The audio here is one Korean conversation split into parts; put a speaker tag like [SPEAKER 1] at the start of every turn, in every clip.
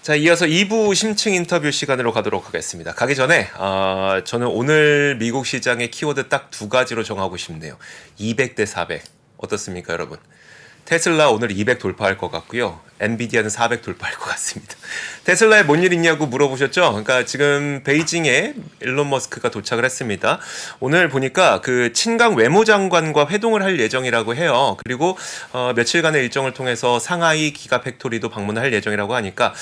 [SPEAKER 1] 자, 이어서 2부 심층 인터뷰 시간으로 가도록 하겠습니다. 가기 전에 저는 오늘 미국 시장의 키워드 딱 두 가지로 정하고 싶네요. 200대 400 어떻습니까, 여러분? 테슬라 오늘 200 돌파할 것 같고요. 엔비디아는 400 돌파할 것 같습니다. 테슬라에 뭔 일 있냐고 물어보셨죠? 그러니까 지금 베이징에 일론 머스크가 도착을 했습니다. 오늘 보니까 그 친강 외무장관과 회동을 할 예정이라고 해요. 그리고 며칠간의 일정을 통해서 상하이 기가 팩토리도 방문할 예정이라고 하니까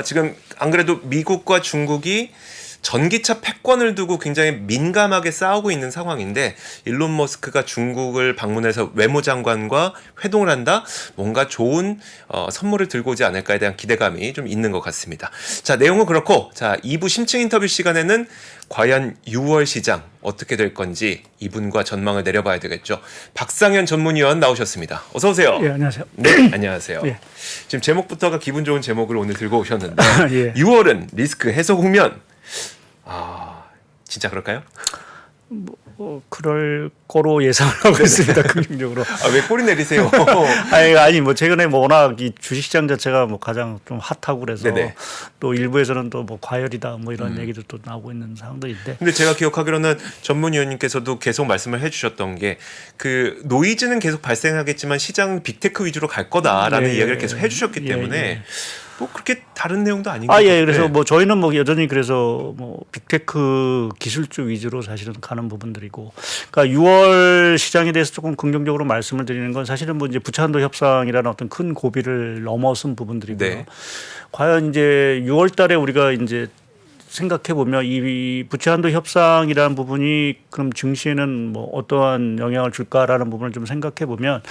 [SPEAKER 1] 지금 안 그래도 미국과 중국이 전기차 패권을 두고 굉장히 민감하게 싸우고 있는 상황인데 일론 머스크가 중국을 방문해서 외무장관과 회동을 한다? 뭔가 좋은 선물을 들고 오지 않을까에 대한 기대감이 좀 있는 것 같습니다. 자, 내용은 그렇고 자 2부 심층 인터뷰 시간에는 과연 6월 시장 어떻게 될 건지 이분과 전망을 내려봐야 되겠죠. 박상현 전문위원 나오셨습니다. 어서 오세요.
[SPEAKER 2] 예, 안녕하세요.
[SPEAKER 1] 네, 안녕하세요.
[SPEAKER 2] 예.
[SPEAKER 1] 지금 제목부터가 기분 좋은 제목을 오늘 들고 오셨는데
[SPEAKER 2] 예.
[SPEAKER 1] 6월은 리스크 해소 국면. 진짜 그럴까요?
[SPEAKER 2] 그럴 거로 예상을 하고 있습니다. 긍정적으로.
[SPEAKER 1] 왜 꼬리 내리세요?
[SPEAKER 2] 아니 뭐 최근에 뭐 워낙 이 주식시장 자체가 뭐 가장 좀 핫하고 그래서
[SPEAKER 1] 네네.
[SPEAKER 2] 또 일부에서는 또 뭐 과열이다 뭐 이런 얘기도 또 나오고 있는 상황들인데.
[SPEAKER 1] 근데 제가 기억하기로는 전문위원님께서도 계속 말씀을 해주셨던 게 그 노이즈는 계속 발생하겠지만 시장은 빅테크 위주로 갈 거다라는
[SPEAKER 2] 예,
[SPEAKER 1] 이야기를 계속 해주셨기 때문에
[SPEAKER 2] 예.
[SPEAKER 1] 뭐 그렇게 다른 내용도 아닌 것 같아요.
[SPEAKER 2] 예. 그래서 뭐 저희는 뭐 여전히 그래서 뭐 빅테크 기술 쪽 위주로 사실은 가는 부분들이고, 그러니까 6월 시장에 대해서 조금 긍정적으로 말씀을 드리는 건 사실은 뭐 이제 부채한도 협상이라는 어떤 큰 고비를 넘어선 부분들이고요.
[SPEAKER 1] 네.
[SPEAKER 2] 과연 이제 6월달에 우리가 이제 생각해 보면 이 부채한도 협상이라는 부분이 그럼 증시에는 뭐 어떠한 영향을 줄까라는 부분을 좀 생각해 보면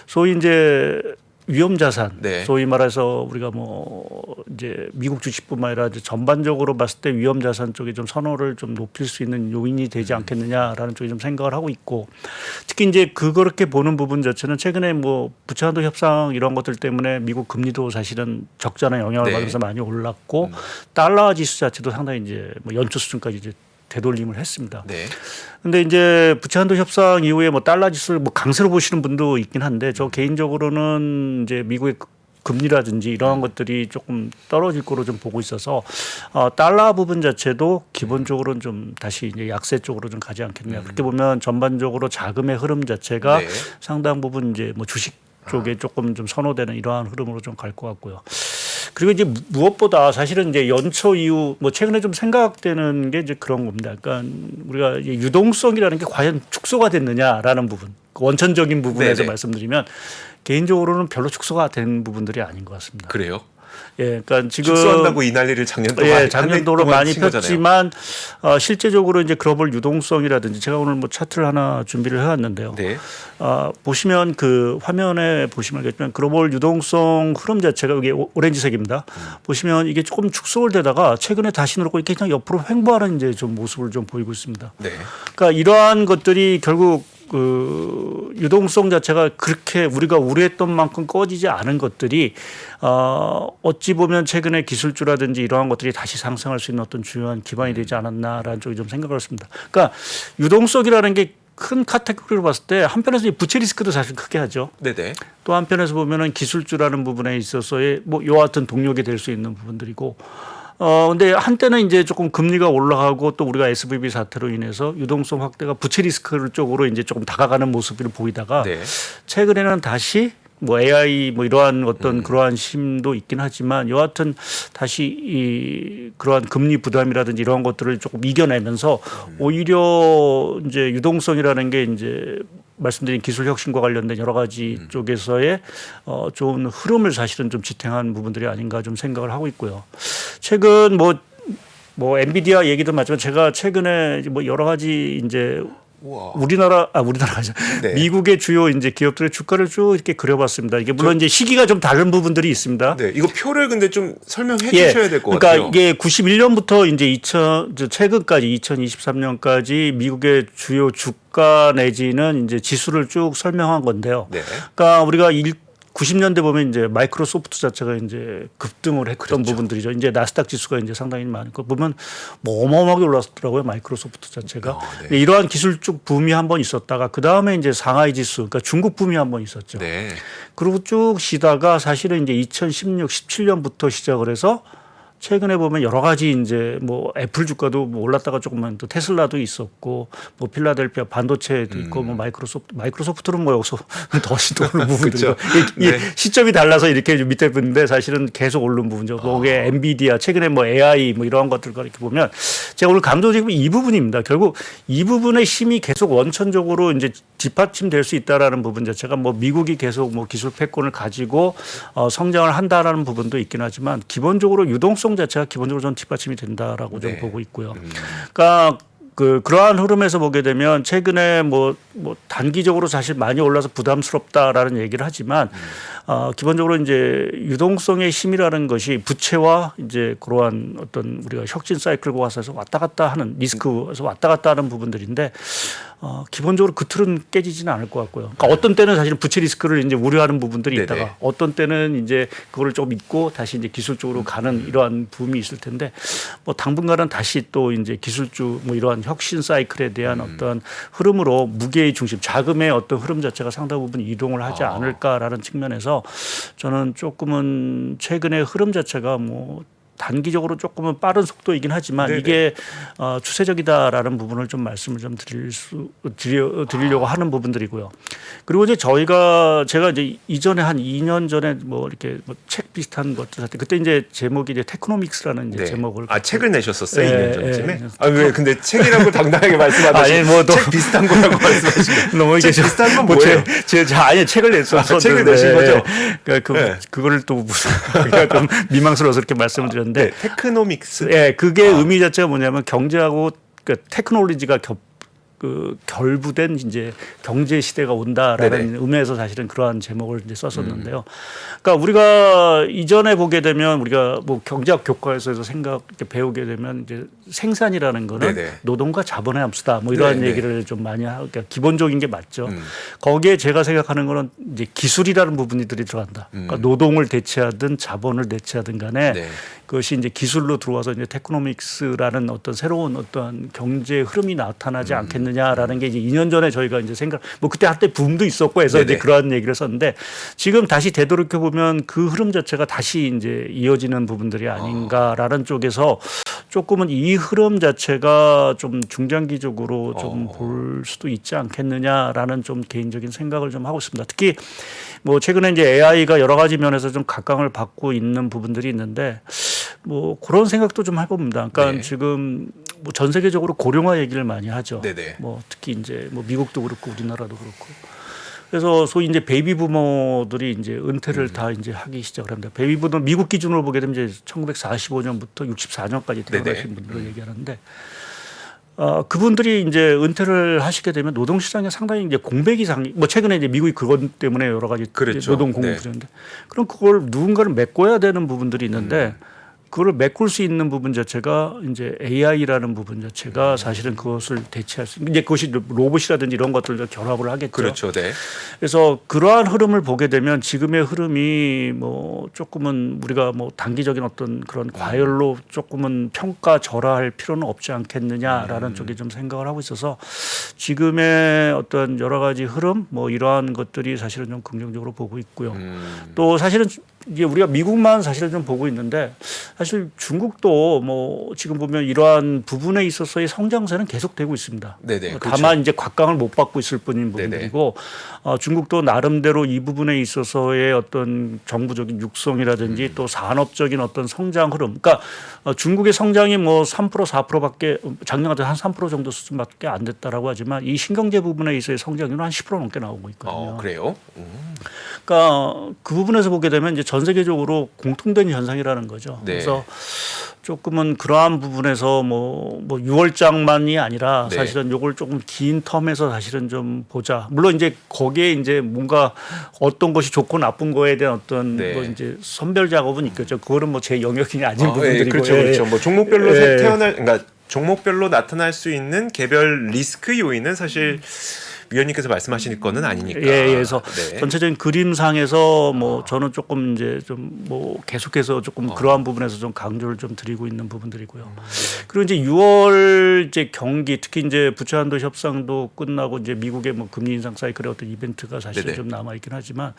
[SPEAKER 2] 소위 이제 위험 자산,
[SPEAKER 1] 네.
[SPEAKER 2] 소위 말해서 우리가 뭐 이제 미국 주식뿐만 아니라 전반적으로 봤을 때 위험 자산 쪽에 좀 선호를 좀 높일 수 있는 요인이 되지 않겠느냐라는 쪽에 좀 생각을 하고 있고, 특히 이제 그렇게 보는 부분 자체는 최근에 뭐 부채한도 협상 이런 것들 때문에 미국 금리도 사실은 적잖은 영향을
[SPEAKER 1] 네.
[SPEAKER 2] 받으면서 많이 올랐고 달러 지수 자체도 상당히 이제 뭐 연초 수준까지 이제 되돌림을 했습니다.
[SPEAKER 1] 네.
[SPEAKER 2] 근데 이제 부채한도 협상 이후에 뭐 달러 지수를 뭐 강세로 보시는 분도 있긴 한데 저 개인적으로는 이제 미국의 금리라든지 이러한 것들이 조금 떨어질 거로 좀 보고 있어서 달러 부분 자체도 기본적으로는 좀 다시 이제 약세 쪽으로 좀 가지 않겠냐. 그렇게 보면 전반적으로 자금의 흐름 자체가
[SPEAKER 1] 네.
[SPEAKER 2] 상당 부분 이제 뭐 주식 쪽에 조금 좀 선호되는 이러한 흐름으로 좀 갈 것 같고요. 그리고 이제 무엇보다 사실은 이제 연초 이후 뭐 최근에 좀 생각되는 게 이제 그런 겁니다. 그러니까 우리가 유동성이라는 게 과연 축소가 됐느냐라는 부분, 그 원천적인 부분에서
[SPEAKER 1] 네네.
[SPEAKER 2] 말씀드리면 개인적으로는 별로 축소가 된 부분들이 아닌 것 같습니다.
[SPEAKER 1] 그래요?
[SPEAKER 2] 예, 그러니까 지금
[SPEAKER 1] 축소한다고 이 난리를 작년도
[SPEAKER 2] 작년도로 많이 폈지만 실제적으로 이제 글로벌 유동성이라든지 제가 오늘 뭐 차트를 하나 준비를 해왔는데요.
[SPEAKER 1] 네.
[SPEAKER 2] 보시면 그 화면에 보시면 알겠지만 글로벌 유동성 흐름 자체가 이게 오렌지색입니다. 보시면 이게 조금 축소를 되다가 최근에 다시 늘었고 이렇게 그냥 옆으로 횡보하는 이제 좀 모습을 좀 보이고 있습니다.
[SPEAKER 1] 네.
[SPEAKER 2] 그러니까 이러한 것들이 결국 그 유동성 자체가 그렇게 우리가 우려했던 만큼 꺼지지 않은 것들이 어찌 보면 최근에 기술주라든지 이러한 것들이 다시 상승할 수 있는 어떤 중요한 기반이 되지 않았나라는 쪽이 좀 생각을 했습니다. 그러니까 유동성이라는 게 큰 카테고리로 봤을 때 한편에서 부채 리스크도 사실 크게 하죠.
[SPEAKER 1] 네네.
[SPEAKER 2] 또 한편에서 보면은 기술주라는 부분에 있어서의 뭐 이와 같은 동력이 될 수 있는 부분들이고. 근데 한때는 이제 조금 금리가 올라가고 또 우리가 SVB 사태로 인해서 유동성 확대가 부채 리스크 쪽으로 이제 조금 다가가는 모습을 보이다가
[SPEAKER 1] 네.
[SPEAKER 2] 최근에는 다시 뭐 AI 뭐 이러한 어떤 그러한 심도 있긴 하지만 여하튼 다시 이 그러한 금리 부담이라든지 이러한 것들을 조금 이겨내면서 오히려 이제 유동성이라는 게 이제 말씀드린 기술 혁신과 관련된 여러 가지 쪽에서의 좋은 흐름을 사실은 좀 지탱한 부분들이 아닌가 좀 생각을 하고 있고요. 최근 뭐 엔비디아 얘기도 맞지만 제가 최근에 뭐 여러 가지 이제 우리나라가
[SPEAKER 1] 네.
[SPEAKER 2] 미국의 주요 이제 기업들의 주가를 쭉 이렇게 그려봤습니다. 이게 물론 이제 시기가 좀 다른 부분들이 있습니다.
[SPEAKER 1] 네. 이거 표를 근데 좀 설명해 주셔야 될 것
[SPEAKER 2] 그러니까
[SPEAKER 1] 같아요.
[SPEAKER 2] 이게 91년부터 이제 최근까지 2023년까지 미국의 주요 주가 내지는 이제 지수를 쭉 설명한 건데요.
[SPEAKER 1] 네.
[SPEAKER 2] 그러니까 우리가 90년대 보면 이제 마이크로소프트 자체가 이제 급등을 했던
[SPEAKER 1] 그렇죠.
[SPEAKER 2] 부분들이죠. 이제 나스닥 지수가 이제 상당히 많고 보면 뭐 어마어마하게 올랐더라고요. 마이크로소프트 자체가.
[SPEAKER 1] 네.
[SPEAKER 2] 이러한 기술적 붐이 한번 있었다가 그 다음에 이제 상하이 지수, 그러니까 중국 붐이 한번 있었죠.
[SPEAKER 1] 네.
[SPEAKER 2] 그리고 쭉 쉬다가 사실은 이제 2016, 17년부터 시작을 해서 최근에 보면 여러 가지 이제 뭐 애플 주가도 뭐 올랐다가 조금만 또 테슬라도 있었고 뭐 필라델피아 반도체도 있고 뭐 마이크로소프트는 뭐 여기서 더 시도하는 부분들이죠. 이
[SPEAKER 1] 네.
[SPEAKER 2] 시점이 달라서 이렇게 좀 밑에 붙는데 사실은 계속 오른 부분이죠. 뭐게 엔비디아 최근에 뭐 AI 뭐 이러한 것들과 이렇게 보면 제가 오늘 강조드리고 이 부분입니다. 결국 이 부분의 힘이 계속 원천적으로 이제 뒷받침될 수 있다라는 부분 자체가 뭐 미국이 계속 뭐 기술 패권을 가지고 성장을 한다라는 부분도 있긴 하지만 기본적으로 유동성 자체가 기본적으로 전 뒷받침이 된다라고 좀 보고 있고요. 그러니까 그러한 흐름에서 보게 되면 최근에 뭐 단기적으로 사실 많이 올라서 부담스럽다라는 얘기를 하지만 기본적으로 이제 유동성의 힘이라는 것이 부채와 이제 그러한 어떤 우리가 혁신 사이클과 와서 왔다 갔다 하는 리스크에서 왔다 갔다 하는 부분들인데 기본적으로 그 틀은 깨지지는 않을 것 같고요. 그러니까 어떤 때는 사실 부채 리스크를 이제 우려하는 부분들이 있다가
[SPEAKER 1] 네네.
[SPEAKER 2] 어떤 때는 이제 그거를 조금 잊고 다시 이제 기술적으로 가는 이러한 붐이 있을 텐데 뭐 당분간은 다시 또 이제 기술주 뭐 이러한 혁신 사이클에 대한 어떤 흐름으로 무게의 중심, 자금의 어떤 흐름 자체가 상당 부분 이동을 하지 않을까라는 측면에서 저는 조금은 최근의 흐름 자체가 뭐 단기적으로 조금은 빠른 속도이긴 하지만
[SPEAKER 1] 네네.
[SPEAKER 2] 이게 추세적이다라는 부분을 좀 말씀을 좀 드리려고 하는 부분들이고요. 그리고 이제 제가 이제 이전에 한 2년 전에 뭐 이렇게 뭐 책 비슷한 것들 할 때 그때 이제 제목이 이제 테크노믹스라는 이제
[SPEAKER 1] 네.
[SPEAKER 2] 제목을
[SPEAKER 1] 책을 내셨었어요.
[SPEAKER 2] 네,
[SPEAKER 1] 2년 전쯤에.
[SPEAKER 2] 네.
[SPEAKER 1] 왜 근데 책이라고 당당하게 말씀하듯이
[SPEAKER 2] 아니, 뭐
[SPEAKER 1] 책 비슷한 거라고 말씀하시면
[SPEAKER 2] 너무 이게
[SPEAKER 1] 책 비슷한 건 뭐예요?
[SPEAKER 2] 아니 책을 냈었는데
[SPEAKER 1] 책을 내신 거죠?
[SPEAKER 2] 그거를 또 무슨 그러니까 좀 미망스러워서 이렇게 말씀을 드렸는데
[SPEAKER 1] 네, 테크노믹스.
[SPEAKER 2] 예, 그게 의미 자체가 뭐냐면 경제하고 그 테크놀로지가 결부된 이제 경제 시대가 온다라는
[SPEAKER 1] 네네.
[SPEAKER 2] 의미에서 사실은 그러한 제목을 이제 썼었는데요. 그러니까 우리가 이전에 보게 되면 우리가 뭐 경제학 교과에서 이렇게 배우게 되면 이제 생산이라는 거는
[SPEAKER 1] 네네.
[SPEAKER 2] 노동과 자본의 함수다. 뭐 이러한
[SPEAKER 1] 네네.
[SPEAKER 2] 얘기를 좀 많이 하고 그러니까 기본적인 게 맞죠. 거기에 제가 생각하는 거는 이제 기술이라는 부분들이 들어간다. 그러니까 노동을 대체하든 자본을 대체하든 간에
[SPEAKER 1] 네.
[SPEAKER 2] 그것이 이제 기술로 들어와서 이제 테크노믹스라는 어떤 새로운 어떤 경제 흐름이 나타나지 않겠느냐라는 게 이제 2년 전에 저희가 이제 뭐 그때 한때 붐도 있었고 해서 이제
[SPEAKER 1] 네네.
[SPEAKER 2] 그러한 얘기를 썼는데 지금 다시 되돌이켜 보면 그 흐름 자체가 다시 이제 이어지는 부분들이 아닌가라는 쪽에서 조금은 이 흐름 자체가 좀 중장기적으로 좀 볼 수도 있지 않겠느냐라는 좀 개인적인 생각을 좀 하고 있습니다. 특히 뭐 최근에 이제 AI가 여러 가지 면에서 좀 각광을 받고 있는 부분들이 있는데 뭐 그런 생각도 좀 해봅니다. 그러니까
[SPEAKER 1] 네.
[SPEAKER 2] 지금 뭐 전 세계적으로 고령화 얘기를 많이 하죠.
[SPEAKER 1] 네네.
[SPEAKER 2] 뭐 특히 이제 뭐 미국도 그렇고 우리나라도 그렇고. 그래서 소위 이제 베이비 부모들이 이제 은퇴를 다 이제 하기 시작을 합니다. 베이비 부모 미국 기준으로 보게 되면 이제 1945년부터 64년까지 태어나신 분들을 얘기하는데 그분들이 이제 은퇴를 하시게 되면 노동 시장에 상당히 이제 공백 이상이 뭐 최근에 이제 미국이 그것 때문에 여러 가지
[SPEAKER 1] 그렇죠.
[SPEAKER 2] 노동 공백 부족인데 그럼 그걸 누군가를 메꿔야 되는 부분들이 있는데 그거를 메꿀 수 있는 부분 자체가 이제 AI라는 부분 자체가 사실은 그것을 대체할 수 이제 그것이 로봇이라든지 이런 것들과 결합을 하겠죠.
[SPEAKER 1] 그렇죠. 네.
[SPEAKER 2] 그래서 그러한 흐름을 보게 되면 지금의 흐름이 뭐 조금은 우리가 뭐 단기적인 어떤 그런 과열로 조금은 평가절하할 필요는 없지 않겠느냐라는 쪽에 좀 생각을 하고 있어서 지금의 어떤 여러 가지 흐름 뭐 이러한 것들이 사실은 좀 긍정적으로 보고 있고요. 또 사실은 이게 우리가 미국만 사실은 좀 보고 있는데 사실 중국도 뭐 지금 보면 이러한 부분에 있어서의 성장세는 계속되고 있습니다.
[SPEAKER 1] 네네,
[SPEAKER 2] 다만 이제 곽강을 못 받고 있을 뿐인 부분이고 중국도 나름대로 이 부분에 있어서의 어떤 정부적인 육성이라든지 또 산업적인 어떤 성장 흐름. 그러니까 중국의 성장이 뭐 3% 4%밖에 작년 같은 한 3% 정도 수준밖에 안 됐다라고 하지만 이 신경제 부분에 있어서의 성장률은 한 10% 넘게 나오고 있거든요.
[SPEAKER 1] 그래요?
[SPEAKER 2] 그러니까 그 부분에서 보게 되면 이제 전 세계적으로 공통된 현상이라는 거죠.
[SPEAKER 1] 네.
[SPEAKER 2] 그래서 조금은 그러한 부분에서 뭐 6월장만이 아니라
[SPEAKER 1] 네.
[SPEAKER 2] 사실은 요걸 조금 긴 텀에서 사실은 좀 보자. 물론 이제 거기에 이제 뭔가 어떤 것이 좋고 나쁜 거에 대한 어떤
[SPEAKER 1] 네.
[SPEAKER 2] 뭐 이제 선별 작업은 있겠죠. 그거는 뭐 제 영역이 아닌 부분들이고.
[SPEAKER 1] 그렇죠, 그렇죠. 뭐 종목별로
[SPEAKER 2] 예.
[SPEAKER 1] 그러니까 종목별로 나타날 수 있는 개별 리스크 요인은 사실 위원님께서 말씀하실 거는 아니니까.
[SPEAKER 2] 예, 그래서
[SPEAKER 1] 네.
[SPEAKER 2] 전체적인 그림상에서 뭐 저는 조금 이제 좀 뭐 계속해서 조금 그러한 부분에서 좀 강조를 좀 드리고 있는 부분들이고요. 그리고 이제 6월 이제 경기 특히 이제 부채한도 협상도 끝나고 이제 미국의 뭐 금리 인상 사이클의 어떤 이벤트가 사실
[SPEAKER 1] 네네.
[SPEAKER 2] 좀 남아 있긴 하지만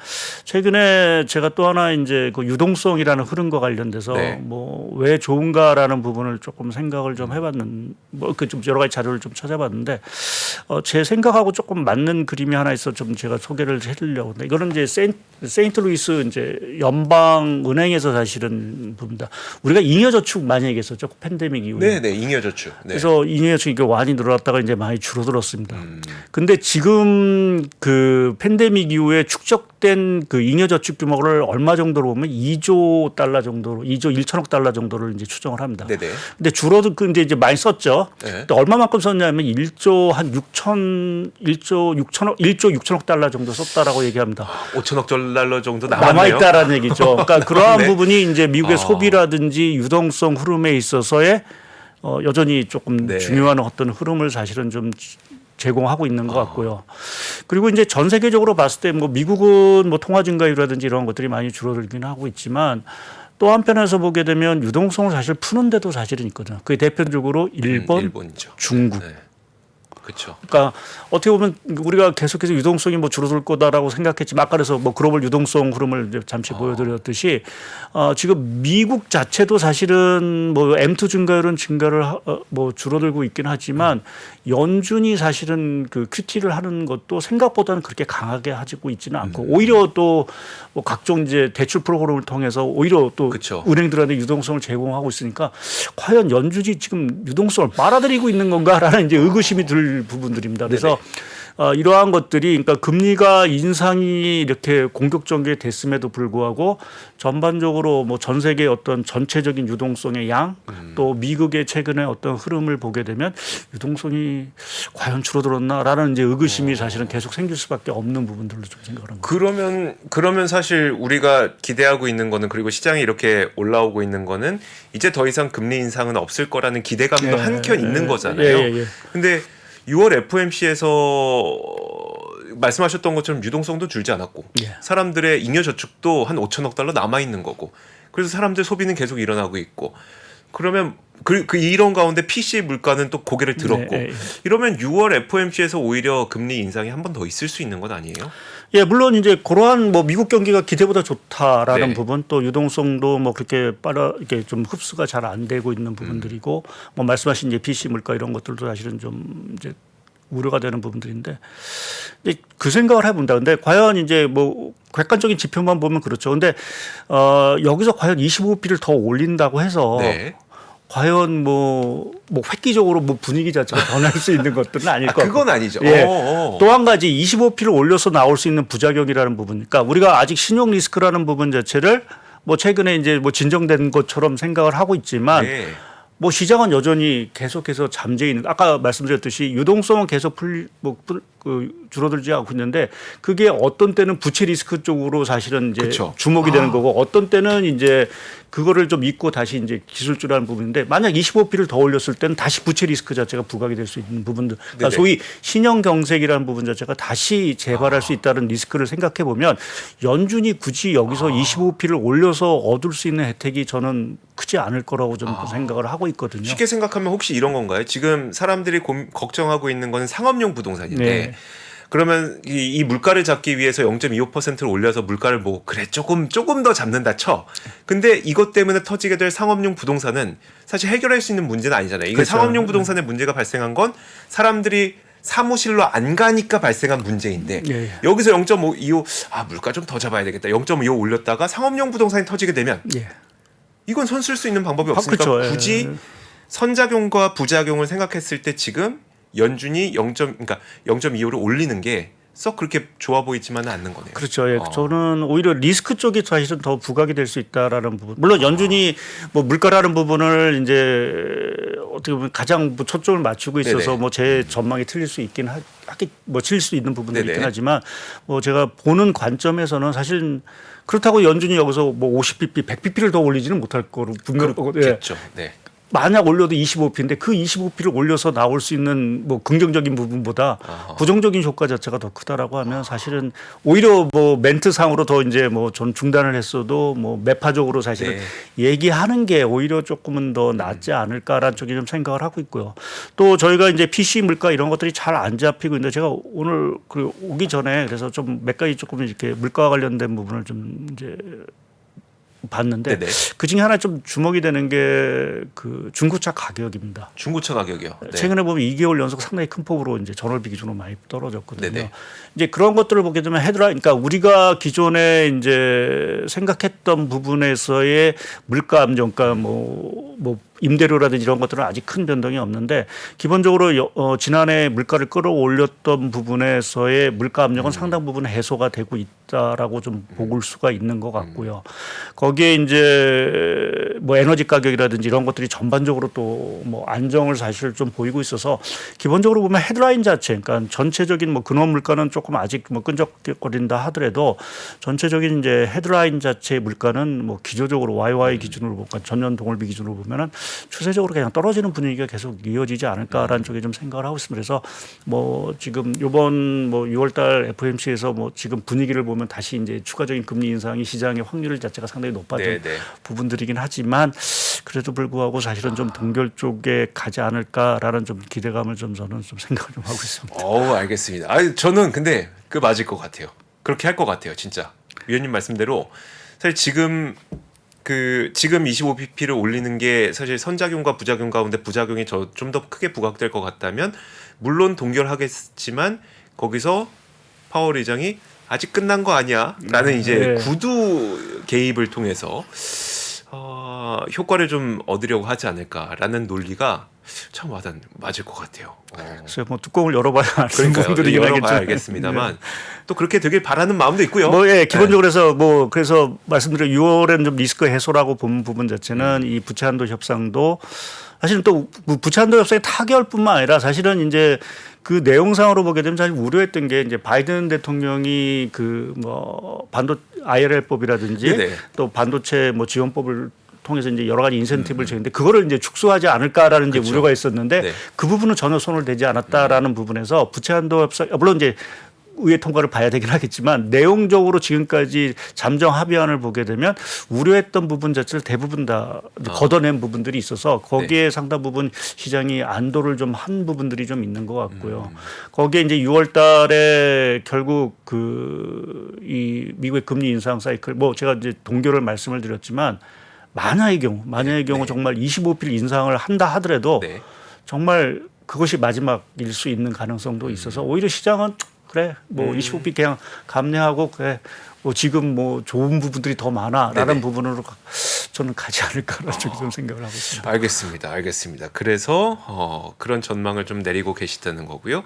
[SPEAKER 2] 최근에 제가 또 하나 이제 그 유동성이라는 흐름과 관련돼서
[SPEAKER 1] 네.
[SPEAKER 2] 뭐 왜 좋은가라는 부분을 조금 생각을 좀 해봤는 뭐 그 좀 여러 가지 자료를 좀 찾아봤는데 제 생각하고 조금 맞는 그림이 하나 있어 좀 제가 소개를 해드리려고 합니다. 이거는 이제 세인트루이스 이제 연방은행에서 사실은 부분입니다. 우리가 잉여저축 많이 얘기했었죠. 팬데믹 이후에.
[SPEAKER 1] 네, 잉여저축. 네.
[SPEAKER 2] 그래서 잉여저축이 많이 늘어났다가 이제 많이 줄어들었습니다. 근데 지금 그 팬데믹 이후에 축적된 그 잉여저축 규모를 얼마 정도로 보면 2조 달러 정도로 2조 1천억 달러 정도를 이제 추정을 합니다.
[SPEAKER 1] 네네.
[SPEAKER 2] 근데 줄어들 근데 이제 많이 썼죠.
[SPEAKER 1] 네.
[SPEAKER 2] 근데 얼마만큼 썼냐면 1조 6천억 달러 정도 썼다라고 얘기합니다.
[SPEAKER 1] 5천억 달러 정도 남았네요.
[SPEAKER 2] 남아있다라는 얘기죠. 그러니까 그러한
[SPEAKER 1] 네.
[SPEAKER 2] 부분이 이제 미국의 소비라든지 유동성 흐름에 있어서의 여전히 조금
[SPEAKER 1] 네.
[SPEAKER 2] 중요한 어떤 흐름을 사실은 좀 제공하고 있는 것 같고요. 그리고 이제 전 세계적으로 봤을 때 뭐 미국은 뭐 통화 증가율이라든지 이런 것들이 많이 줄어들긴 하고 있지만 또 한편에서 보게 되면 유동성을 사실 푸는데도 사실은 있거든요. 그게 대표적으로 일본,
[SPEAKER 1] 일본이죠.
[SPEAKER 2] 중국.
[SPEAKER 1] 네. 그렇죠.
[SPEAKER 2] 그러니까 어떻게 보면 우리가 계속해서 유동성이 뭐 줄어들 거다라고 생각했지만 아까 그래서 뭐 글로벌 유동성 흐름을 이제 잠시 보여드렸듯이 지금 미국 자체도 사실은 뭐 M2 증가율은 증가를 뭐 줄어들고 있긴 하지만 연준이 사실은 그 QT를 하는 것도 생각보다는 그렇게 강하게 하고 있지는 않고 오히려 또 뭐 각종 이제 대출 프로그램을 통해서 오히려 또
[SPEAKER 1] 그쵸.
[SPEAKER 2] 은행들한테 유동성을 제공하고 있으니까 과연 연준이 지금 유동성을 빨아들이고 있는 건가라는 이제 의구심이 들 부분들입니다. 그래서 이러한 것들이 그러니까 금리가 인상이 이렇게 공격적이 됐음에도 불구하고 전반적으로 뭐 전 세계 어떤 전체적인 유동성의 양 또 미국의 최근의 어떤 흐름을 보게 되면 유동성이 과연 줄어들었나라는 이제 의구심이 사실은 계속 생길 수밖에 없는 부분들로 좀 생각을 합니다.
[SPEAKER 1] 그러면 사실 우리가 기대하고 있는 거는 그리고 시장이 이렇게 올라오고 있는 거는 이제 더 이상 금리 인상은 없을 거라는 기대감도 한켠 있는 거잖아요. 근데 6월 FOMC에서 말씀하셨던 것처럼 유동성도 줄지 않았고 사람들의 잉여저축도 한 5천억 달러 남아 있는 거고 그래서 사람들 소비는 계속 일어나고 있고 그러면 그 이런 가운데 PC 물가는 또 고개를 들었고 이러면 6월 FOMC에서 오히려 금리 인상이 한 번 더 있을 수 있는 건 아니에요?
[SPEAKER 2] 예, 물론 이제 그러한 뭐 미국 경기가 기대보다 좋다라는
[SPEAKER 1] 네.
[SPEAKER 2] 부분 또 유동성도 뭐 그렇게 이렇게 좀 흡수가 잘 안 되고 있는 부분들이고 뭐 말씀하신 이제 PC 물가 이런 것들도 사실은 좀 이제 우려가 되는 부분들인데 이제 그 생각을 해본다. 근데 과연 이제 뭐 객관적인 지표만 보면 그렇죠. 근데 여기서 과연 25b를 더 올린다고 해서 과연 뭐 획기적으로 뭐 분위기 자체가 변할 수 있는 것들은 아닐 것 같고.
[SPEAKER 1] 그건 아니죠.
[SPEAKER 2] 예. 또 한 가지 25p를 올려서 나올 수 있는 부작용이라는 부분. 그러니까 우리가 아직 신용 리스크라는 부분 자체를 뭐 최근에 이제 뭐 진정된 것처럼 생각을 하고 있지만 뭐 시장은 여전히 계속해서 잠재 있는. 아까 말씀드렸듯이 유동성은 계속 줄어들지 않고 있는데 그게 어떤 때는 부채 리스크 쪽으로 사실은 이제 주목이 되는 거고 어떤 때는 이제 그거를 좀 잊고 다시 이제 기술주라는 부분인데 만약 25p를 더 올렸을 때는 다시 부채 리스크 자체가 부각이 될 수 있는 부분들. 그러니까 소위 신형 경색이라는 부분 자체가 다시 재발할 수 있다는 리스크를 생각해 보면 연준이 굳이 여기서 25p를 올려서 얻을 수 있는 혜택이 저는 크지 않을 거라고 좀 생각을 하고 있거든요.
[SPEAKER 1] 쉽게 생각하면 혹시 이런 건가요? 지금 사람들이 걱정하고 있는 거는 상업용 부동산인데 그러면 이 물가를 잡기 위해서 0.25%를 올려서 물가를 뭐 그래 조금 더 잡는다 쳐. 근데 이것 때문에 터지게 될 상업용 부동산은 사실 해결할 수 있는 문제는 아니잖아요. 이게 상업용 부동산의 문제가 발생한 건 사람들이 사무실로 안 가니까 발생한 문제인데 여기서 0.25 물가 좀 더 잡아야 되겠다. 0.25 올렸다가 상업용 부동산이 터지게 되면 이건 손 쓸 수 있는 방법이 없으니까 굳이 선작용과 부작용을 생각했을 때 지금 연준이 0.25를 올리는 게 썩 그렇게 좋아 보이지만은 않는 거네요.
[SPEAKER 2] 그렇죠. 예. 저는 오히려 리스크 쪽이 사실은 더 부각이 될 수 있다라는 부분. 물론 연준이 뭐 물가라는 부분을 이제 어떻게 보면 가장 뭐 초점을 맞추고 있어서 뭐 제 전망이 틀릴 수 있긴 틀릴 수 있는 부분도 있긴 하지만 뭐 제가 보는 관점에서는 사실 그렇다고 연준이 여기서 뭐 50bp, 100bp를 더 올리지는 못할 거로 분명히
[SPEAKER 1] 그렇겠죠.
[SPEAKER 2] 만약 올려도 25p인데 그 25p를 올려서 나올 수 있는 뭐 긍정적인 부분보다
[SPEAKER 1] 아하.
[SPEAKER 2] 부정적인 효과 자체가 더 크다라고 하면 사실은 오히려 뭐 멘트상으로 더 이제 뭐 전 중단을 했어도 뭐 매파적으로 사실은
[SPEAKER 1] 네.
[SPEAKER 2] 얘기하는 게 오히려 조금은 더 낫지 않을까라는 쪽에 좀 생각을 하고 있고요. 또 저희가 이제 PC 물가 이런 것들이 잘 안 잡히고 있는데 제가 오늘 그 오기 전에 그래서 좀 몇 가지 조금 이렇게 물가와 관련된 부분을 좀 이제 봤는데
[SPEAKER 1] 네네.
[SPEAKER 2] 그 중에 하나 좀 주목이 되는 게 그 중고차 가격입니다.
[SPEAKER 1] 중고차 가격이요. 네.
[SPEAKER 2] 최근에 보면 2개월 연속 상당히 큰 폭으로 이제 전월비 기준으로 많이 떨어졌거든요.
[SPEAKER 1] 네네.
[SPEAKER 2] 이제 그런 것들을 보게 되면 헤드라인, 그러니까 우리가 기존에 이제 생각했던 부분에서의 물가 안정, 그러니까 뭐 임대료라든지 이런 것들은 아직 큰 변동이 없는데 기본적으로 지난해 물가를 끌어올렸던 부분에서의 물가 압력은 상당 부분 해소가 되고 있다라고 좀 볼 수가 있는 것 같고요. 거기에 이제 뭐 에너지 가격이라든지 이런 것들이 전반적으로 또 뭐 안정을 사실 좀 보이고 있어서 기본적으로 보면 헤드라인 자체, 그러니까 전체적인 뭐 근원 물가는 조금 아직 뭐 끈적거린다 하더라도 전체적인 이제 헤드라인 자체의 물가는 뭐 기조적으로 YY 기준으로 보니까 전년 동월비 기준으로 보면은 추세적으로 그냥 떨어지는 분위기가 계속 이어지지 않을까라는 쪽에 좀 생각을 하고 있습니다. 그래서 뭐 지금 이번 뭐 6월달 FOMC에서 뭐 지금 분위기를 보면 다시 이제 추가적인 금리 인상이 시장의 확률 자체가 상당히 높아진
[SPEAKER 1] 네네.
[SPEAKER 2] 부분들이긴 하지만 그래도 불구하고 사실은 좀 동결 쪽에 가지 않을까라는 좀 기대감을 좀 저는 좀 생각을 좀 하고 있습니다.
[SPEAKER 1] 알겠습니다. 저는 근데 그 맞을 것 같아요. 그렇게 할 것 같아요, 진짜. 위원님 말씀대로 사실 지금 25pp를 올리는 게 사실 선작용과 부작용 가운데 부작용이 좀 더 크게 부각될 것 같다면 물론 동결하겠지만 거기서 파월 의장이 아직 끝난 거 아니야라는 이제
[SPEAKER 2] 네.
[SPEAKER 1] 구두 개입을 통해서 효과를 좀 얻으려고 하지 않을까라는 논리가 참 맞을 것 같아요.
[SPEAKER 2] 그래서 뭐 뚜껑을 열어봐야 아는
[SPEAKER 1] 그러니까요.
[SPEAKER 2] 부분들이긴
[SPEAKER 1] 열어봐야
[SPEAKER 2] 하겠죠.
[SPEAKER 1] 알겠습니다만 또 그렇게 되길 바라는 마음도 있고요.
[SPEAKER 2] 뭐 예, 기본적으로 해서 뭐 그래서 말씀드린 6월에는 좀 리스크 해소라고 본 부분 자체는 이 부채 한도 협상도 사실은 또 부채 한도 협상의 타결뿐만 아니라 사실은 이제 그 내용상으로 보게 되면 사실 우려했던 게 이제 바이든 대통령이 그 뭐 IRL법이라든지
[SPEAKER 1] 네네.
[SPEAKER 2] 또 반도체 뭐 지원법을 통해서 이제 여러 가지 인센티브를 주는데 그거를 이제 축소하지 않을까라는 이제
[SPEAKER 1] 그렇죠.
[SPEAKER 2] 우려가 있었는데
[SPEAKER 1] 네.
[SPEAKER 2] 그 부분은 전혀 손을 대지 않았다라는 부분에서 부채 한도 협상 물론 이제 의회 통과를 봐야 되긴 하겠지만 내용적으로 지금까지 잠정 합의안을 보게 되면 우려했던 부분 자체를 대부분 다 걷어낸 부분들이 있어서 거기에 상당 부분 시장이 안도를 좀 한 부분들이 좀 있는 것 같고요. 거기에 이제 6월 달에 결국 이 미국의 금리 인상 사이클 뭐 제가 이제 동결을 말씀을 드렸지만 만약의 경우 정말 25p를 인상을 한다 하더라도
[SPEAKER 1] 네.
[SPEAKER 2] 정말 그것이 마지막일 수 있는 가능성도 있어서 오히려 시장은 그래 뭐 25p 그냥 감내하고 그래 뭐 지금 뭐 좋은 부분들이 더 많아라는
[SPEAKER 1] 네네.
[SPEAKER 2] 부분으로 저는 가지 않을까라는 쪽에 좀 생각을 하고 있습니다.
[SPEAKER 1] 알겠습니다. 그래서 그런 전망을 좀 내리고 계시다는 거고요.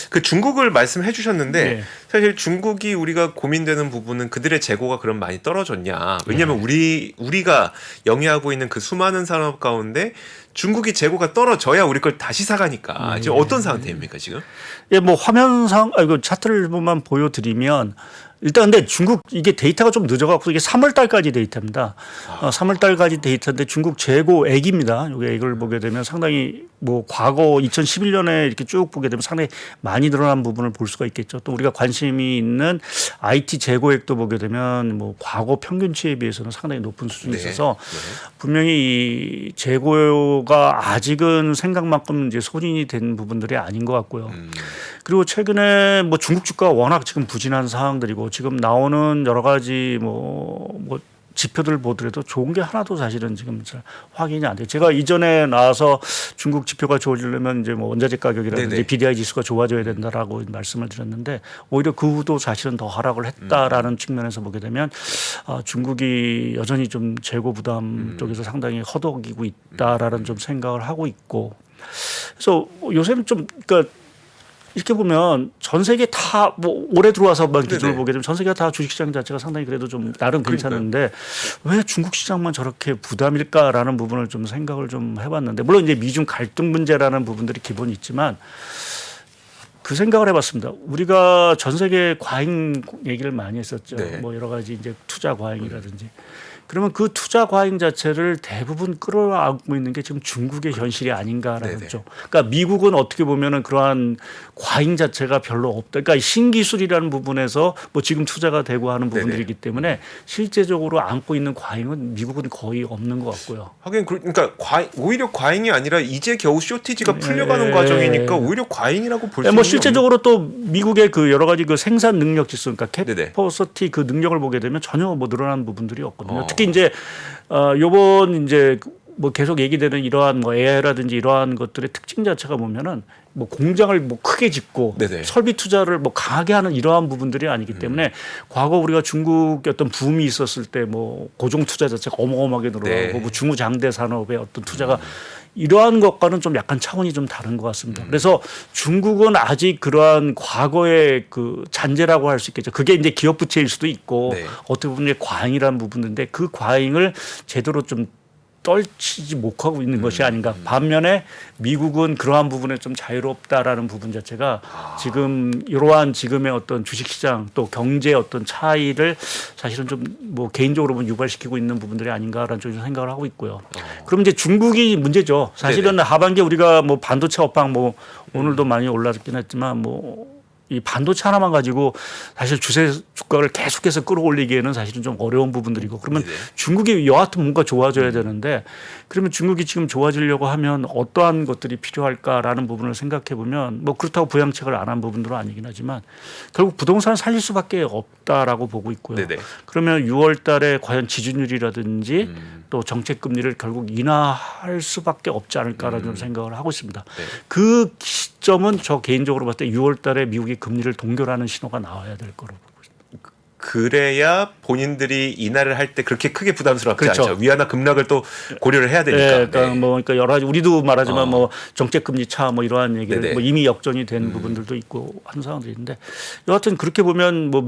[SPEAKER 1] 그 중국을 말씀해 주셨는데
[SPEAKER 2] 네.
[SPEAKER 1] 사실 중국이 우리가 고민되는 부분은 그들의 재고가 그럼 많이 떨어졌냐. 왜냐하면 우리가 영위하고 있는 그 수많은 산업 가운데 중국이 재고가 떨어져야 우리 걸 다시 사가니까 지금 어떤 상태입니까 지금?
[SPEAKER 2] 예, 뭐 화면상 이거 차트를만 보여드리면 일단 근데 중국 이게 데이터가 좀 늦어갖고 이게 3월 달까지 데이터입니다. 3월 달까지 데이터인데 중국 재고액입니다. 이걸 보게 되면 상당히 뭐 과거 2011년에 이렇게 쭉 보게 되면 상당히 많이 늘어난 부분을 볼 수가 있겠죠. 또 우리가 관심이 있는 IT 재고액도 보게 되면 뭐 과거 평균치에 비해서는 상당히 높은 수준이 있어서 분명히 이 재고가 아직은 생각만큼 이제 소진이 된 부분들이 아닌 것 같고요. 그리고 최근에 뭐 중국 주가가 워낙 지금 부진한 상황들이고 지금 나오는 여러 가지 뭐 지표들 보더라도 좋은 게 하나도 사실은 지금 잘 확인이 안 돼요. 제가 이전에 나와서 중국 지표가 좋아지려면 이제 뭐 원자재 가격이라든지
[SPEAKER 1] 네네.
[SPEAKER 2] BDI 지수가 좋아져야 된다라고 말씀을 드렸는데 오히려 그 후도 사실은 더 하락을 했다라는 측면에서 보게 되면 중국이 여전히 좀 재고 부담 쪽에서 상당히 허덕이고 있다라는 좀 생각을 하고 있고 그래서 요새는 좀 그러니까 이렇게 보면 전 세계 다 뭐 올해 들어와서만 기준을
[SPEAKER 1] 네네.
[SPEAKER 2] 보게 되면 전 세계 다 주식시장 자체가 상당히 그래도 좀 나름 괜찮은데 왜 중국 시장만 저렇게 부담일까라는 부분을 좀 생각을 좀 해봤는데 물론 이제 미중 갈등 문제라는 부분들이 기본이 있지만 그 생각을 해봤습니다. 우리가 전 세계 과잉 얘기를 많이 했었죠.
[SPEAKER 1] 네.
[SPEAKER 2] 뭐 여러 가지 이제 투자 과잉이라든지. 그러면 그 투자 과잉 자체를 대부분 끌어안고 있는 게 지금 중국의 현실이 아닌가라는
[SPEAKER 1] 네네.
[SPEAKER 2] 거죠. 그러니까 미국은 어떻게 보면은 그러한 과잉 자체가 별로 없다. 그러니까 신기술이라는 부분에서 뭐 지금 투자가 되고 하는 부분들이기 때문에 실제적으로 안고 있는 과잉은 미국은 거의 없는 것 같고요.
[SPEAKER 1] 하긴 그러니까 오히려 과잉이 아니라 이제 겨우 쇼티지가 풀려가는 과정이니까 오히려 과잉이라고 볼 수 있는
[SPEAKER 2] 뭐 실제적으로 또 미국의 그 여러 가지 그 생산 능력 지수, 그러니까
[SPEAKER 1] 네네.
[SPEAKER 2] 캐퍼시티 그 능력을 보게 되면 전혀 뭐 늘어난 부분들이 없거든요. 특히 이제 요번 이제 뭐 계속 얘기되는 이러한 뭐 AI라든지 이러한 것들의 특징 자체가 보면은 뭐 공장을 뭐 크게 짓고
[SPEAKER 1] 네네.
[SPEAKER 2] 설비 투자를 뭐 강하게 하는 이러한 부분들이 아니기 때문에 과거 우리가 중국의 어떤 붐이 있었을 때 뭐 고종 투자 자체가 어마어마하게 늘어나고
[SPEAKER 1] 네.
[SPEAKER 2] 뭐 중후장대 산업의 어떤 투자가 이러한 것과는 좀 약간 차원이 좀 다른 것 같습니다. 그래서 중국은 아직 그러한 과거의 그 잔재라고 할 수 있겠죠. 그게 이제 기업 부채일 수도 있고
[SPEAKER 1] 네.
[SPEAKER 2] 어떻게 보면 이제 과잉이라는 부분인데 그 과잉을 제대로 좀 떨치지 못하고 있는 것이 아닌가. 반면에 미국은 그러한 부분에 좀 자유롭다라는 부분 자체가 지금 이러한 지금의 어떤 주식시장 또 경제의 어떤 차이를 사실은 좀 뭐 개인적으로 보면 유발시키고 있는 부분들이 아닌가라는 좀 생각을 하고 있고요. 그럼 이제 중국이 문제죠. 사실은 하반기에 우리가 뭐 반도체 업황 뭐 오늘도 많이 올랐긴 했지만 뭐 이 반도체 하나만 가지고 사실 주세 주가를 계속해서 끌어올리기에는 사실은 좀 어려운 부분들이고 그러면 중국이 여하튼 뭔가 좋아져야 되는데 그러면 중국이 지금 좋아지려고 하면 어떠한 것들이 필요할까라는 부분을 생각해 보면 뭐 그렇다고 부양책을 안 한 부분들은 아니긴 하지만 결국 부동산을 살릴 수밖에 없다라고 보고 있고요.
[SPEAKER 1] 네네.
[SPEAKER 2] 그러면 6월 달에 과연 지준율이라든지 또 정책 금리를 결국 인하할 수밖에 없지 않을까라는 생각을 하고 있습니다.
[SPEAKER 1] 네.
[SPEAKER 2] 그 시점은 저 개인적으로 봤을 때 6월 달에 미국이 금리를 동결하는 신호가 나와야 될 거라고 보고 있습니다.
[SPEAKER 1] 그래야 본인들이 인하를 할 때 그렇게 크게 부담스럽지
[SPEAKER 2] 그렇죠.
[SPEAKER 1] 않죠. 위안화 급락을 또 고려를 해야 되니까.
[SPEAKER 2] 네, 그러니까 뭐 그러니까 여러 가지 우리도 말하지만 뭐 정책 금리 차 뭐 이러한 얘기를
[SPEAKER 1] 네네.
[SPEAKER 2] 뭐 이미 역전이 된 부분들도 있고 한 상황들인데 여하튼 그렇게 보면 뭐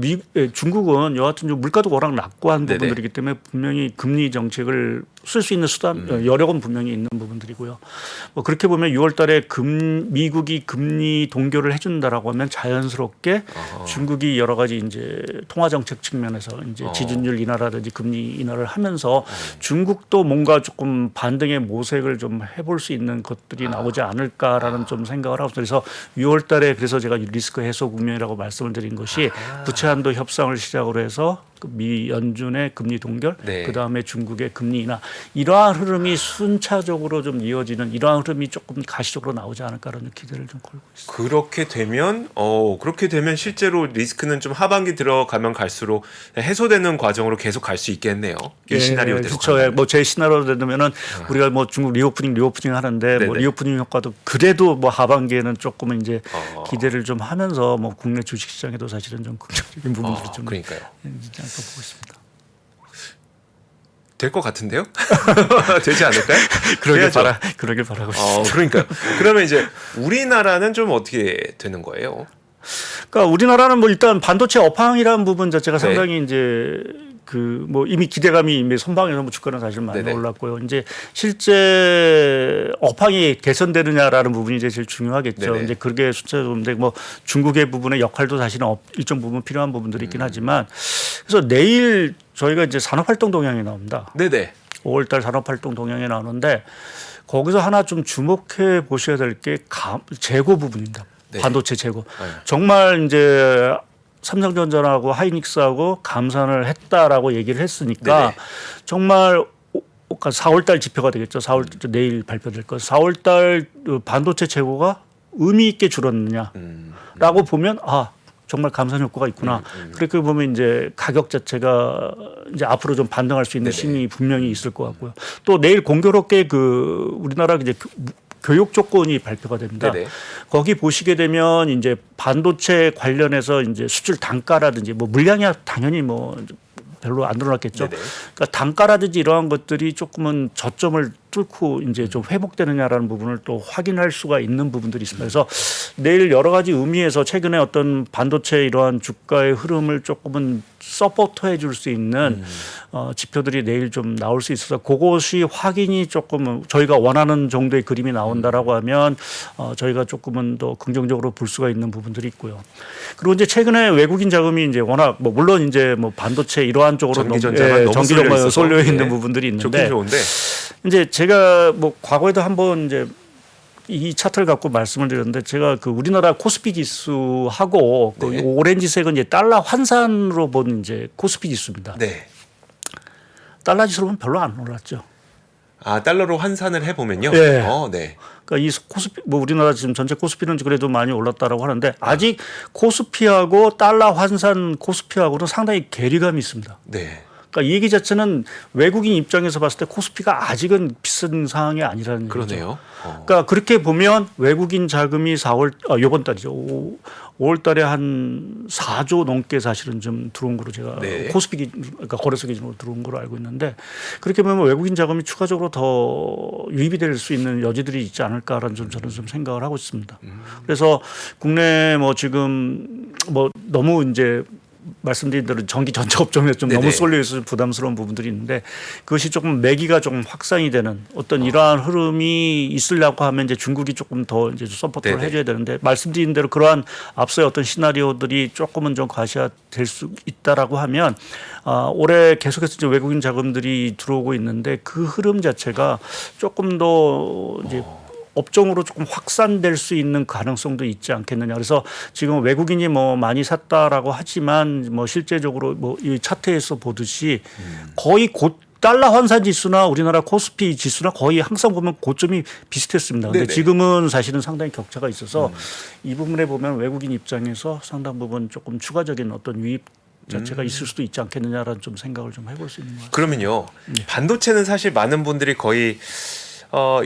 [SPEAKER 2] 중국은 여하튼 좀 물가도 워낙 낮고 한
[SPEAKER 1] 네네.
[SPEAKER 2] 부분들이기 때문에 분명히 금리 정책을 쓸 수 있는 수단 여력은 분명히 있는 부분들이고요. 뭐 그렇게 보면 6월달에 미국이 금리 동결을 해준다라고 하면 자연스럽게 중국이 여러 가지 이제 통화 정책 측면에서 이제 지준율 인하라든지 금리 인하를 하면서 중국도 뭔가 조금 반등의 모색을 좀 해볼 수 있는 것들이 나오지 않을까라는 좀 생각을 하고 그래서 6월달에 그래서 제가 리스크 해소 국면이라고 말씀을 드린 것이 부채 한도 협상을 시작으로 해서 미 연준의 금리 동결,
[SPEAKER 1] 네.
[SPEAKER 2] 그 다음에 중국의 금리 인하 이러한 흐름이 순차적으로 좀 이어지는 이러한 흐름이 조금 가시적으로 나오지 않을까라는 기대를 좀 걸고 있습니다.
[SPEAKER 1] 그렇게 되면 실제로 리스크는 좀 하반기 들어가면 갈수록 해소되는 과정으로 계속 갈 수 있겠네요. 이 시나리오대로.
[SPEAKER 2] 그렇죠. 뭐 제 시나리오로 되면은 우리가 뭐 중국 리오프닝 하는데 뭐
[SPEAKER 1] 네네.
[SPEAKER 2] 리오프닝 효과도 그래도 뭐 하반기에는 조금은 이제 기대를 좀 하면서 뭐 국내 주식 시장에도 사실은 좀 긍정적인 부분들이 좀
[SPEAKER 1] 그러니까요.
[SPEAKER 2] 있지 않을까 보고 있습니다.
[SPEAKER 1] 될 것 같은데요? 되지 않을까요?
[SPEAKER 2] 그러길 바라고 있습니다.
[SPEAKER 1] 그러니까요. 그러면 이제 우리나라는 좀 어떻게 되는 거예요?
[SPEAKER 2] 그러니까 우리나라는 뭐 일단 반도체 업황이라는 부분 자체가
[SPEAKER 1] 네.
[SPEAKER 2] 상당히 이제 그 뭐 이미 기대감이 이미 선방에서 뭐 주가는 사실 많이
[SPEAKER 1] 네네.
[SPEAKER 2] 올랐고요. 이제 실제 업황이 개선되느냐라는 부분이 이제 제일 중요하겠죠.
[SPEAKER 1] 네네.
[SPEAKER 2] 이제 그게 숫자인데 뭐 중국의 부분의 역할도 사실은 일정 부분 필요한 부분들이 있긴 하지만 그래서 내일 저희가 이제 산업활동 동향이 나옵니다.
[SPEAKER 1] 네네.
[SPEAKER 2] 5월달 산업활동 동향이 나오는데 거기서 하나 좀 주목해 보셔야 될 게 재고 부분입니다.
[SPEAKER 1] 네.
[SPEAKER 2] 반도체 재고. 정말 이제 삼성전자하고 하이닉스하고 감산을 했다라고 얘기를 했으니까
[SPEAKER 1] 네네.
[SPEAKER 2] 정말 4월달 지표가 되겠죠. 4월 내일 발표될 거. 4월달 반도체 재고가 의미 있게 줄었느냐라고 보면 정말 감산 효과가 있구나. 그렇게 보면 이제 가격 자체가 이제 앞으로 좀 반등할 수 있는
[SPEAKER 1] 네네.
[SPEAKER 2] 힘이 분명히 있을 것 같고요. 또 내일 공교롭게 그 우리나라 이제 교육 조건이 발표가 됩니다.
[SPEAKER 1] 네네.
[SPEAKER 2] 거기 보시게 되면 이제 반도체 관련해서 이제 수출 단가라든지 뭐 물량이 당연히 뭐 별로 안 늘어났겠죠.
[SPEAKER 1] 네네.
[SPEAKER 2] 그러니까 단가라든지 이러한 것들이 조금은 저점을 뚫고 이제 좀 회복되느냐라는 부분을 또 확인할 수가 있는 부분들이 있습니다. 그래서 내일 여러 가지 의미에서 최근에 어떤 반도체 이러한 주가의 흐름을 조금은 서포트해 줄 수 있는 지표들이 내일 좀 나올 수 있어서 그것이 확인이 조금 저희가 원하는 정도의 그림이 나온다라고 하면 저희가 조금은 더 긍정적으로 볼 수가 있는 부분들이 있고요. 그리고 이제 최근에 외국인 자금이 이제 워낙 뭐 물론 이제 뭐 반도체 이러한 쪽으로
[SPEAKER 1] 전기전자만 너무
[SPEAKER 2] 전기전자만 쏠려 있는
[SPEAKER 1] 예.
[SPEAKER 2] 부분들이 있는데
[SPEAKER 1] 좋긴 좋은데
[SPEAKER 2] 이제 제가 뭐 과거에도 한번 이제 이 차트를 갖고 말씀을 드렸는데 제가 그 우리나라 코스피 지수하고 그
[SPEAKER 1] 네.
[SPEAKER 2] 오렌지색은 이제 달러 환산으로 본 이제 코스피 지수입니다.
[SPEAKER 1] 네.
[SPEAKER 2] 달러 지수는 별로 안 올랐죠.
[SPEAKER 1] 아 달러로 환산을 해보면요.
[SPEAKER 2] 네.
[SPEAKER 1] 네.
[SPEAKER 2] 그러니까 이 코스피 뭐 우리나라 지금 전체 코스피는 그래도 많이 올랐다라고 하는데 아직 코스피하고 달러 환산 코스피하고는 상당히 괴리감이 있습니다.
[SPEAKER 1] 네.
[SPEAKER 2] 그러니까 이 얘기 자체는 외국인 입장에서 봤을 때 코스피가 아직은 비싼 상황이 아니라는 얘기죠.
[SPEAKER 1] 그러네요.
[SPEAKER 2] 그러니까 그렇게 보면 외국인 자금이 이번 달이죠. 5월 달에 한 4조 넘게 사실은 좀 들어온 거로 제가
[SPEAKER 1] 네.
[SPEAKER 2] 코스피 그러니까 거래소 기준으로 들어온 거로 알고 있는데 그렇게 보면 외국인 자금이 추가적으로 더 유입이 될 수 있는 여지들이 있지 않을까라는 좀 저는 좀 생각을 하고 있습니다. 그래서 국내 뭐 지금 뭐 너무 이제 말씀드린 대로 전기 전자 업종에 좀
[SPEAKER 1] 네네.
[SPEAKER 2] 너무 쏠려 있어서 부담스러운 부분들이 있는데 그것이 조금 매기가 조금 확산이 되는 어떤 이러한 흐름이 있으려고 하면 이제 중국이 조금 더 이제 서포트를
[SPEAKER 1] 네네.
[SPEAKER 2] 해줘야 되는데 말씀드린 대로 그러한 앞서의 어떤 시나리오들이 조금은 좀 과시화될 수 있다라고 하면 올해 계속해서 이제 외국인 자금들이 들어오고 있는데 그 흐름 자체가 조금 더 이제 업종으로 조금 확산될 수 있는 가능성도 있지 않겠느냐. 그래서 지금 외국인이 뭐 많이 샀다라고 하지만 뭐 실제적으로 뭐 이 차트에서 보듯이 거의 달러 환산 지수나 우리나라 코스피 지수나 거의 항상 보면 고점이 비슷했습니다. 근데
[SPEAKER 1] 네네.
[SPEAKER 2] 지금은 사실은 상당히 격차가 있어서 이 부분에 보면 외국인 입장에서 상당 부분 조금 추가적인 어떤 유입 자체가 있을 수도 있지 않겠느냐라는 좀 생각을 좀 해볼 수 있는 것 같습니다.
[SPEAKER 1] 그러면요. 반도체는 사실 많은 분들이 거의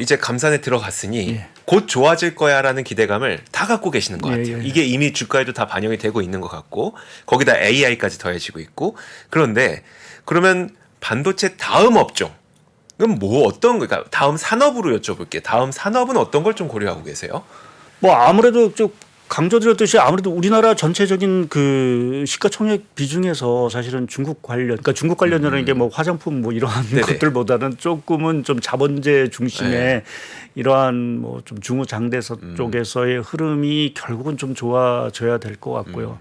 [SPEAKER 1] 이제 감산에 들어갔으니
[SPEAKER 2] 예.
[SPEAKER 1] 곧 좋아질 거야라는 기대감을 다 갖고 계시는 것 같아요.
[SPEAKER 2] 예.
[SPEAKER 1] 이게 이미 주가에도 다 반영이 되고 있는 것 같고 거기다 AI까지 더해지고 있고 그런데 그러면 반도체 다음 업종 그럼 뭐 어떤 그러니까 다음 산업으로 여쭤볼게요. 다음 산업은 어떤 걸 좀 고려하고 계세요?
[SPEAKER 2] 뭐 아무래도 좀 강조드렸듯이 아무래도 우리나라 전체적인 그 시가총액 비중에서 사실은 중국 관련, 그러니까 중국 관련이라는 게 뭐 화장품 뭐 이러한
[SPEAKER 1] 네네.
[SPEAKER 2] 것들보다는 조금은 좀 자본재 중심의
[SPEAKER 1] 네.
[SPEAKER 2] 이러한 뭐 좀 중후장대서 쪽에서의 흐름이 결국은 좀 좋아져야 될 것 같고요.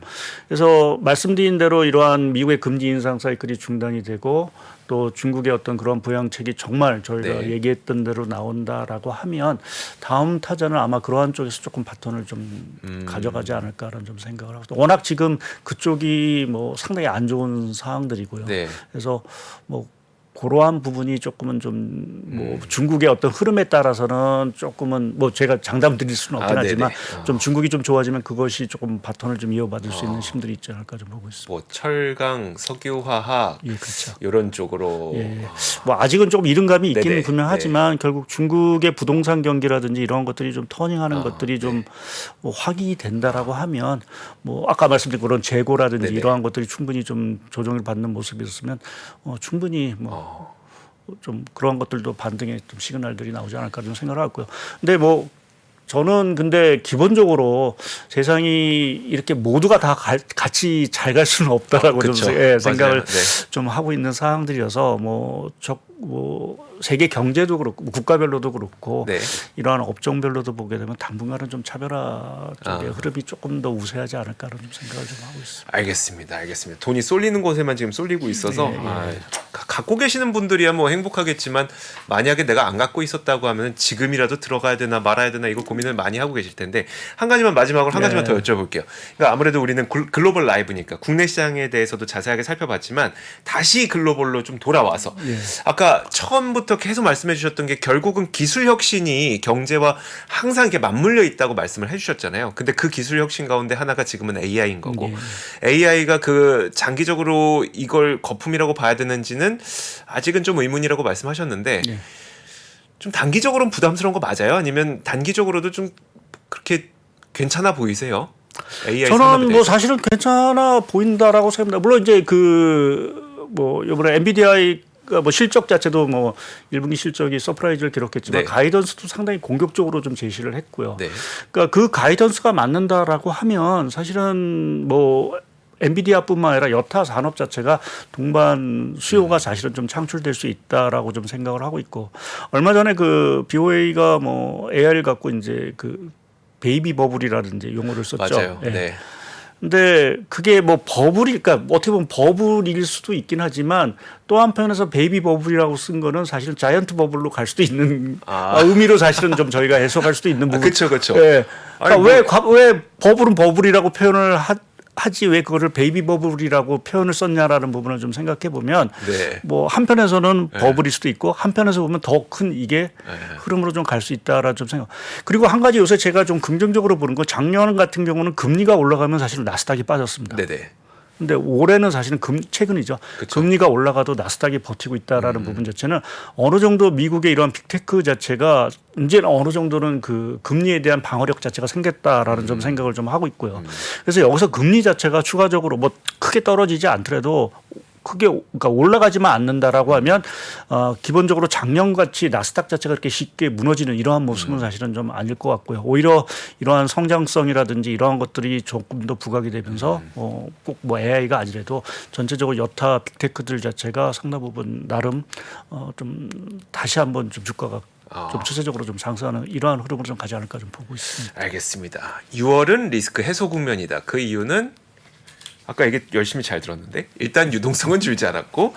[SPEAKER 2] 그래서 말씀드린 대로 이러한 미국의 금리 인상 사이클이 중단이 되고 또 중국의 어떤 그런 부양책이 정말 저희가
[SPEAKER 1] 네.
[SPEAKER 2] 얘기했던 대로 나온다라고 하면 다음 타자는 아마 그러한 쪽에서 조금 바톤을 좀 가져가지 않을까라는 좀 생각을 하고 워낙 지금 그쪽이 뭐 상당히 안 좋은 상황들이고요.
[SPEAKER 1] 네.
[SPEAKER 2] 그래서 뭐 그러한 부분이 조금은 좀 뭐 중국의 어떤 흐름에 따라서는 조금은 뭐 제가 장담 드릴 수는 없긴 하지만
[SPEAKER 1] 네네.
[SPEAKER 2] 좀 중국이 좀 좋아지면 그것이 조금 바톤을 좀 이어받을 수 있는 힘들이 있지 않을까 좀 보고 있습니다.
[SPEAKER 1] 뭐 철강, 석유화학
[SPEAKER 2] 예, 그렇죠.
[SPEAKER 1] 이런 쪽으로
[SPEAKER 2] 예. 뭐 아직은 조금 이른감이 있기는
[SPEAKER 1] 네네.
[SPEAKER 2] 분명하지만 결국 중국의 부동산 경기라든지 이런 것들이 좀 터닝하는 것들이 좀
[SPEAKER 1] 네.
[SPEAKER 2] 뭐 확인이 된다라고 하면 뭐 아까 말씀드린 그런 재고라든지
[SPEAKER 1] 네네.
[SPEAKER 2] 이러한 것들이 충분히 좀 조정을 받는 모습이 있었으면 충분히 뭐 좀 그런 것들도 반등의 좀 시그널들이 나오지 않을까 좀 생각을 하고요. 근데 뭐 저는 근데 기본적으로 세상이 이렇게 모두가 다 같이 잘 갈 수는 없다라고 좀
[SPEAKER 1] 그쵸.
[SPEAKER 2] 생각을
[SPEAKER 1] 맞아요. 네.
[SPEAKER 2] 좀 하고 있는 상황들이어서 뭐 세계 경제도 그렇고 국가별로도 그렇고
[SPEAKER 1] 네.
[SPEAKER 2] 이러한 업종별로도 보게 되면 당분간은 좀 차별화 쪽의 흐름이 조금 더 우세하지 않을까라는 좀 생각을 좀 하고 있습니다.
[SPEAKER 1] 알겠습니다. 돈이 쏠리는 곳에만 지금 쏠리고 있어서
[SPEAKER 2] 예.
[SPEAKER 1] 갖고 계시는 분들이야 뭐 행복하겠지만 만약에 내가 안 갖고 있었다고 하면 지금이라도 들어가야 되나 말아야 되나 이거 고민을 많이 하고 계실 텐데 한 가지만 마지막으로 한 가지만 더 여쭤볼게요. 그러니까 아무래도 우리는 글로벌 라이브니까 국내 시장에 대해서도 자세하게 살펴봤지만 다시 글로벌로 좀 돌아와서 아까 처음부터 계속 말씀해 주셨던 게 결국은 기술 혁신이 경제와 항상 이렇게 맞물려 있다고 말씀을 해 주셨잖아요. 근데 그 기술 혁신 가운데 하나가 지금은 AI인 거고 AI가 그 장기적으로 이걸 거품이라고 봐야 되는지는 아직은 좀 의문이라고 말씀하셨는데 좀 단기적으로는 부담스러운 거 맞아요? 아니면 단기적으로도 좀 그렇게 괜찮아 보이세요? AI
[SPEAKER 2] 저는 뭐 사실은 괜찮아 보인다라고 생각합니다. 물론 이제 그 뭐 이번에 엔비디아의 그러니까 뭐 실적 자체도 뭐 1분기 실적이 서프라이즈를 기록했지만
[SPEAKER 1] 네.
[SPEAKER 2] 가이던스도 상당히 공격적으로 좀 제시를 했고요.
[SPEAKER 1] 네.
[SPEAKER 2] 그러니까 그 가이던스가 맞는다라고 하면 사실은 뭐 엔비디아뿐만 아니라 여타 산업 자체가 동반 수요가 사실은 좀 창출될 수 있다라고 좀 생각을 하고 있고 얼마 전에 그 BOA가 뭐 AI를 갖고 이제 그 베이비 버블이라든지 용어를 썼죠.
[SPEAKER 1] 맞아요.
[SPEAKER 2] 예.
[SPEAKER 1] 네.
[SPEAKER 2] 근데 그게 뭐 버블이 그러니까 어떻게 보면 버블일 수도 있긴 하지만 또 한편에서 베이비 버블이라고 쓴 거는 사실은 자이언트 버블로 갈 수도 있는 의미로 사실은 좀 저희가 해석할 수도 있는 부분.
[SPEAKER 1] 그렇죠.
[SPEAKER 2] 예. 그러니까
[SPEAKER 1] 아니,
[SPEAKER 2] 왜 버블은 버블이라고 표현을 하지 왜 그거를 베이비 버블이라고 표현을 썼냐라는 부분을 좀 생각해 보면
[SPEAKER 1] 네.
[SPEAKER 2] 뭐 한편에서는 버블일 수도 있고 한편에서 보면 더 큰 이게
[SPEAKER 1] 네.
[SPEAKER 2] 흐름으로 좀 갈 수 있다라는 좀 생각. 그리고 한 가지 요새 제가 좀 긍정적으로 보는 거 작년 같은 경우는 금리가 올라가면 사실 나스닥이 빠졌습니다.
[SPEAKER 1] 네네.
[SPEAKER 2] 근데 올해는 사실은 최근이죠.
[SPEAKER 1] 그쵸.
[SPEAKER 2] 금리가 올라가도 나스닥이 버티고 있다라는 부분 자체는 어느 정도 미국의 이러한 빅테크 자체가 이제는 어느 정도는 그 금리에 대한 방어력 자체가 생겼다라는 좀 생각을 좀 하고 있고요. 그래서 여기서 금리 자체가 추가적으로 뭐 크게 떨어지지 않더라도 크게 그러니까 올라가지만 않는다라고 하면 기본적으로 작년 같이 나스닥 자체가 그렇게 쉽게 무너지는 이러한 모습은 사실은 좀 아닐 것 같고요. 오히려 이러한 성장성이라든지 이러한 것들이 조금 더 부각이 되면서 꼭 뭐 AI가 아니라도 전체적으로 여타 빅테크들 자체가 상당 부분 나름 좀 다시 한번 좀 주가가 좀 추세적으로 좀 상승하는 이러한 흐름으로 좀 가지 않을까 좀 보고 있습니다.
[SPEAKER 1] 알겠습니다. 6월은 리스크 해소 국면이다. 그 이유는 아까 얘기 열심히 잘 들었는데 일단 유동성은 줄지 않았고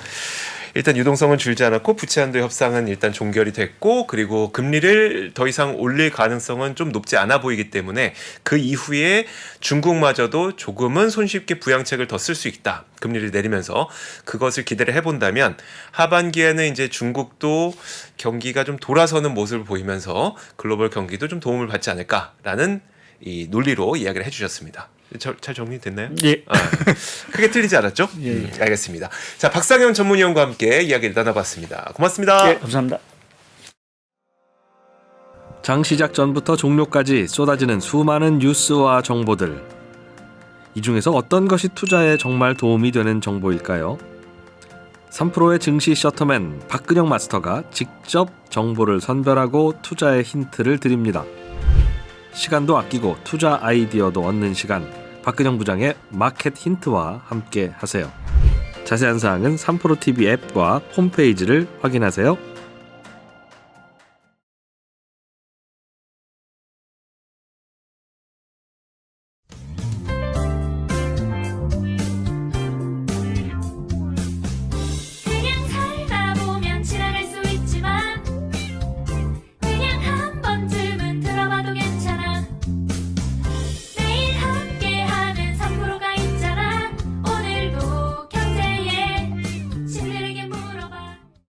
[SPEAKER 1] 부채 한도 협상은 일단 종결이 됐고 그리고 금리를 더 이상 올릴 가능성은 좀 높지 않아 보이기 때문에 그 이후에 중국마저도 조금은 손쉽게 부양책을 더 쓸 수 있다. 금리를 내리면서 그것을 기대를 해본다면 하반기에는 이제 중국도 경기가 좀 돌아서는 모습을 보이면서 글로벌 경기도 좀 도움을 받지 않을까라는 이 논리로 이야기를 해주셨습니다. 잘 정리됐나요?
[SPEAKER 2] 예.
[SPEAKER 1] 크게 틀리지 않았죠?
[SPEAKER 2] 예.
[SPEAKER 1] 알겠습니다. 자, 박상현 전문위원과 함께 이야기를 나눠봤습니다. 고맙습니다.
[SPEAKER 2] 예, 감사합니다.
[SPEAKER 3] 장 시작 전부터 종료까지 쏟아지는 수많은 뉴스와 정보들. 이 중에서 어떤 것이 투자에 정말 도움이 되는 정보일까요? 3프로의 증시 셔터맨 박근영 마스터가 직접 정보를 선별하고 투자의 힌트를 드립니다. 시간도 아끼고 투자 아이디어도 얻는 시간, 박근영 부장의 마켓 힌트와 함께 하세요. 자세한 사항은 3프로TV 앱과 홈페이지를 확인하세요.